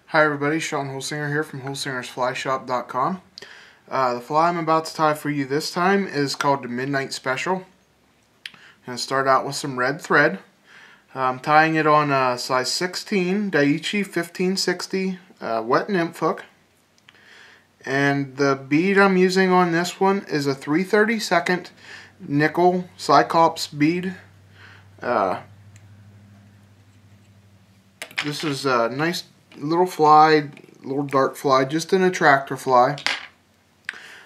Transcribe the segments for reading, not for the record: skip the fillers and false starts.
Hi everybody, Sean Holsinger here from holsingersflyshop.com. The fly I'm about to tie for you this time is called the Midnight Special. I'm going to start out with some red thread. I'm tying it on a size 16 Daiichi 1560 wet nymph hook. And the bead I'm using on this one is a 3/32 nickel Cyclops bead. This is a nice little fly, little dark fly, just an attractor fly.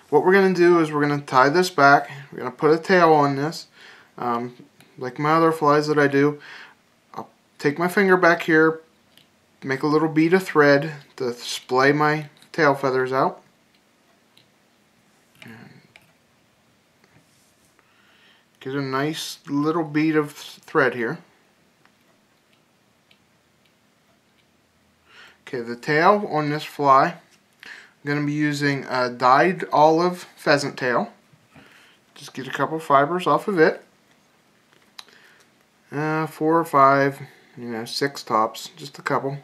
What we're going to do is we're going to tie this back. We're going to put a tail on this. Like my other flies that I do, I'll take my finger back here, make a little bead of thread to splay my tail feathers out. Get a nice little bead of thread here. Okay, the tail on this fly, I'm going to be using a dyed olive pheasant tail. Just get a couple fibers off of it. 4 or 5, 6 tops, just a couple.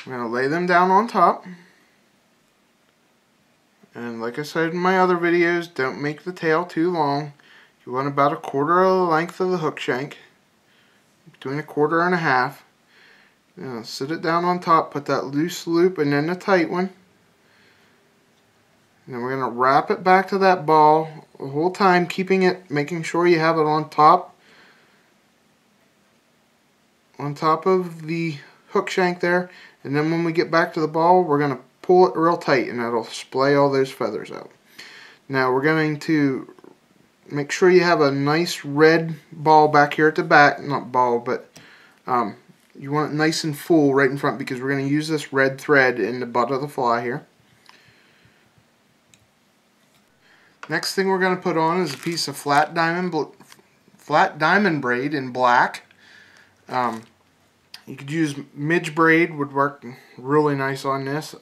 I'm going to lay them down on top. And like I said in my other videos, don't make the tail too long. You want about 1/4 of the length of the hook shank. Between 1/4 and 1/2. Now sit it down on top, put that loose loop and then the tight one. And then we're going to wrap it back to that ball the whole time, making sure you have it on top of the hook shank there. And then when we get back to the ball, we're going to pull it real tight and that'll splay all those feathers out. Now we're going to make sure you have a nice red ball back here at the back. Not ball, but you want it nice and full right in front because we're going to use this red thread in the butt of the fly here. Next thing we're going to put on is a piece of flat diamond braid in black. You could use midge braid, would work really nice on this.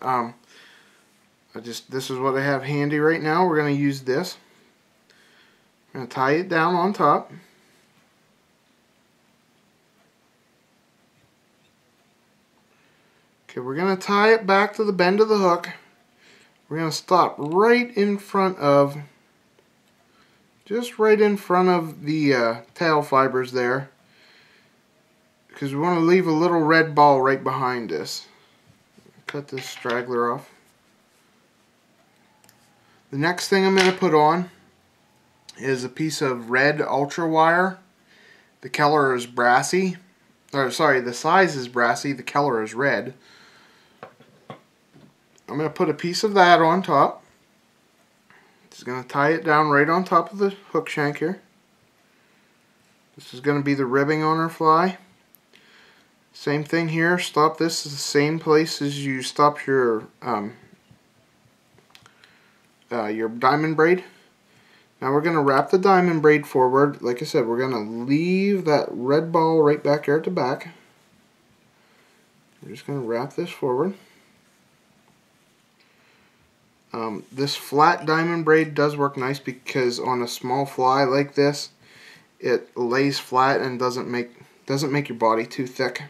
This is what I have handy right now. We're going to use this. I'm going to tie it down on top. Okay, we're going to tie it back to the bend of the hook. We're going to stop right in front of, just right in front of the tail fibers there, because we want to leave a little red ball right behind this. Cut this straggler off. The next thing I'm going to put on is a piece of red ultra wire. The color is brassy. The size is brassy, the color is red. I'm going to put a piece of that on top. Just going to tie it down right on top of the hook shank here. This is going to be the ribbing on our fly. Same thing here. Stop this is the same place as you stop your diamond braid. Now we're going to wrap the diamond braid forward. Like I said, we're going to leave that red ball right back here at the back. We're just going to wrap this forward. This flat diamond braid does work nice because on a small fly like this, it lays flat and doesn't make your body too thick.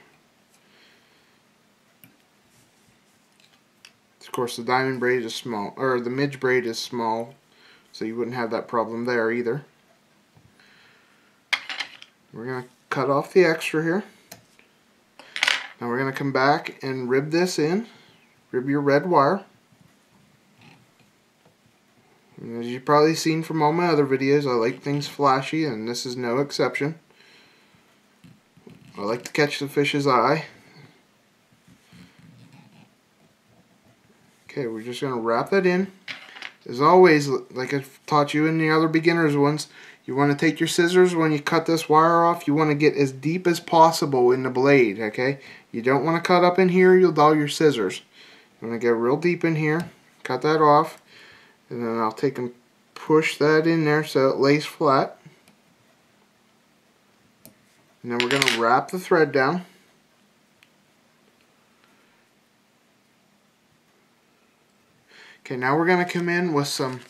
Of course, the diamond braid is small, or the midge braid is small, so you wouldn't have that problem there either. We're going to cut off the extra here. Now we're going to come back and rib this in. Rib your red wire. And as you've probably seen from all my other videos, I like things flashy, and this is no exception. I like to catch the fish's eye. Okay, we're just going to wrap that in. As always, like I've taught you in the other beginners ones, you want to take your scissors when you cut this wire off. You want to get as deep as possible in the blade, okay? You don't want to cut up in here, you'll dull your scissors. You want to get real deep in here, cut that off, and then I'll take and push that in there so it lays flat. And then we're going to wrap the thread down. Okay, now we're going to come in with some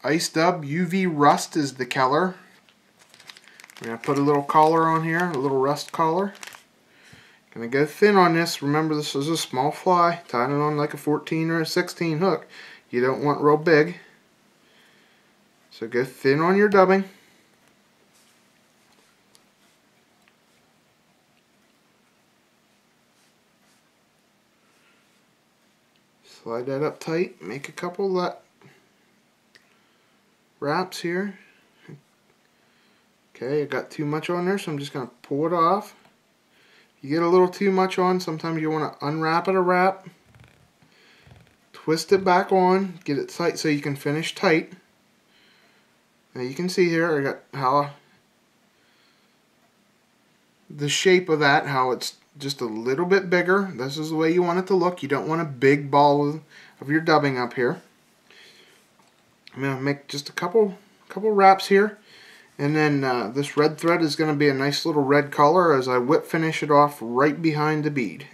Ice Dub UV Rust is the color. I'm going to put a little collar on here, a little rust collar. Going to go thin on this. Remember, this is a small fly, tied it on like a 14 or a 16 hook. You don't want real big. So go thin on your dubbing. Slide that up tight. Make a couple wraps here. Okay, I got too much on there, so I'm just going to pull it off. You get a little too much on, sometimes you want to unwrap it a wrap. Twist it back on, get it tight so you can finish tight. Now you can see here, I got how the shape of that, how it's just a little bit bigger. This is the way you want it to look. You don't want a big ball of your dubbing up here. I'm going to make just a couple wraps here. And then this red thread is going to be a nice little red color as I whip finish it off right behind the bead.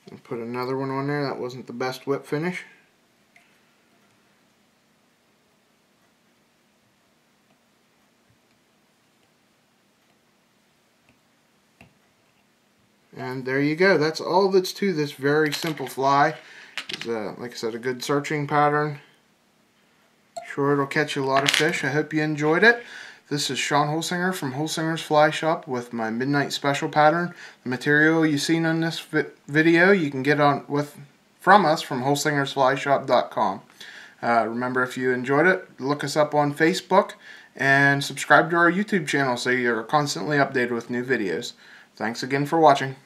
And put another one on there. That wasn't the best whip finish. And there you go. That's all that's to this very simple fly. It's, like I said, a good searching pattern. Sure, it'll catch a lot of fish. I hope you enjoyed it. This is Sean Holsinger from Holsinger's Fly Shop with my Midnight Special pattern. The material you've seen in this video you can get from us from holsingersflyshop.com. Remember, if you enjoyed it, look us up on Facebook and subscribe to our YouTube channel so you're constantly updated with new videos. Thanks again for watching.